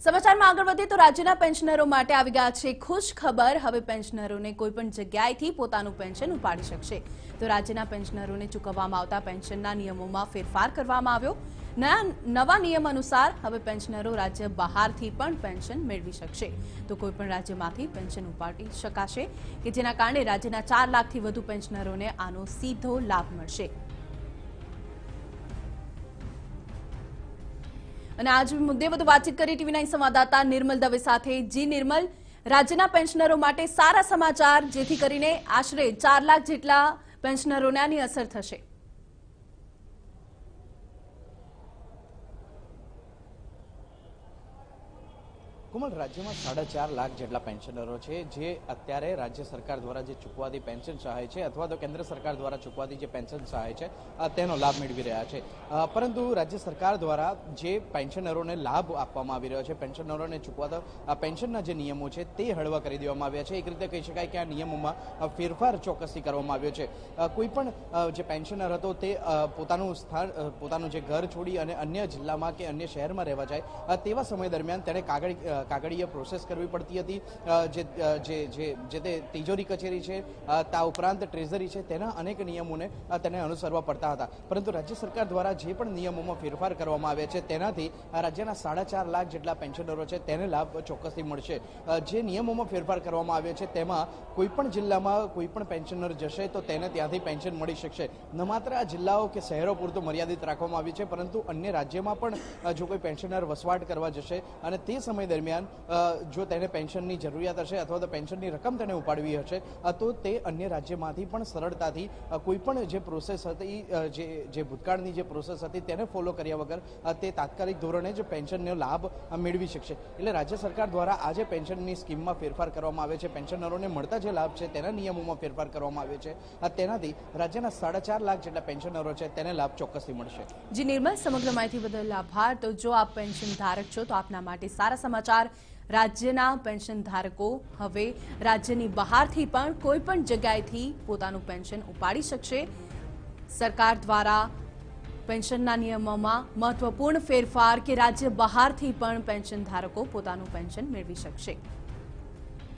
સમાચારમાં આગળ વધીએ તો રાજ્યના પેન્શનરો માટે આવી ગયા છે ખુશ ખબર। હવે પેન્શનરોને કોઈપણ જગ્યાએથી પોતાનું પેન્શન ઉપાડી શકશે। તો રાજ્યના પેન્શનરોને ચૂકવવામાં આવતા પેન્શનના નિયમોમાં ફેરફાર કરવામાં આવ્યો। નવા નિયમ અનુસાર હવે પેન્શનરો રાજ્ય બહારથી પણ પેન્શન મેળવી શકશે। તો કોઈપણ રાજ્યમાંથી પેન્શન ઉપાડી શકાશે કે જેના કારણે રાજ્યના 4 લાખથી વધુ પેન્શનરોને આનો સીધો લાભ મળશે। અને આજ મુદ્દે વધુ વાતચીત કરી ટીવી9 સંવાદદાતા નિર્મલ દવે સાથે। જી નિર્મલ, રાજ્યના પેન્શનરો માટે સારા સમાચાર, જેથી કરીને આશરે 4 લાખ જેટલા પેન્શનરોને આની અસર થશે। કોમલ, રાજ્યમાં 4.5 લાખ જેટલા પેન્શનરો છે જે અત્યારે રાજ્ય સરકાર દ્વારા જે ચૂકવાતી પેન્શન સહાય છે અથવા તો કેન્દ્ર સરકાર દ્વારા ચૂકવાતી જે પેન્શન સહાય છે તેનો લાભ મેળવી રહ્યા છે। પરંતુ રાજ્ય સરકાર દ્વારા જે પેન્શનરોને લાભ આપવામાં આવી રહ્યો છે, પેન્શનરોને ચૂકવાતા પેન્શનના જે નિયમો છે તે હળવા કરી દેવામાં આવ્યા છે। એક રીતે કહી શકાય કે આ નિયમોમાં ફેરફાર ચોક્કસથી કરવામાં આવ્યો છે। કોઈ પણ જે પેન્શનર હતો તે પોતાનું સ્થાન, પોતાનું જે ઘર છોડી અને અન્ય જિલ્લામાં કે અન્ય શહેરમાં રહેવા જાય તેવા સમય દરમિયાન તેણે કાગળીય પ્રોસેસ કરવી પડતી હતી। જે તે તિજોરી કચેરી છે, તા ઉપરાંત ટ્રેઝરી છે, તેના અનેક નિયમોને તેને અનુસરવા પડતા હતા। પરંતુ રાજ્ય સરકાર દ્વારા જે પણ નિયમોમાં ફેરફાર કરવામાં આવ્યા છે તેનાથી રાજ્યના 4.5 લાખ જેટલા પેન્શનરો છે તેને લાભ ચોક્કસથી મળશે। જે નિયમોમાં ફેરફાર કરવામાં આવ્યા છે તેમાં કોઈપણ જિલ્લામાં કોઈપણ પેન્શનર જશે તો તેને ત્યાંથી પેન્શન મળી શકશે। ન માત્ર આ જિલ્લાઓ કે શહેરો પૂરતું મર્યાદિત રાખવામાં આવ્યું છે, પરંતુ અન્ય રાજ્યમાં પણ જો કોઈ પેન્શનર વસવાટ કરવા જશે અને તે સમય દરમિયાન જો તેને પેન્શનની જરૂરિયાત હશે અથવા તો પેન્શનની રકમ તેને ઉપાડવી હશે તો તે અન્ય રાજ્યમાંથી પણ સરળતાથી કોઈપણ જે પ્રોસેસ હતી, જે ભૂતકાળની જે પ્રોસેસ હતી તેને ફોલો કર્યા વગર તે તાત્કાલિક ધોરણે જ પેન્શનનો લાભ મેળવી શકશે। એટલે રાજ્ય સરકાર દ્વારા આજે પેન્શનની સ્કીમમાં ફેરફાર કરવામાં આવે છે, પેન્શનરોને મળતા જે લાભ છે તેના નિયમોમાં ફેરફાર કરવામાં આવે છે, તેનાથી રાજ્યના 4.5 લાખ જેટલા પેન્શનરો છે તેને લાભ ચોક્કસથી મળશે। જી નિર્મલ, સમગ્ર માહિતી બદલ આભાર। તો જો આપ પેન્શન ધારક છો તો આપના માટે સારા સમાચાર। રાજ્યના પેન્શન ધારકો હવે રાજ્યની બહારથી પણ કોઈપણ જગ્યાએથી પોતાનું પેન્શન ઉપાડી શકશે। સરકાર દ્વારા પેન્શનના નિયમોમાં મહત્વપૂર્ણ ફેરફાર કે રાજ્ય બહારથી પણ પેન્શન ધારકો પોતાનું પેન્શન મેળવી શકશે।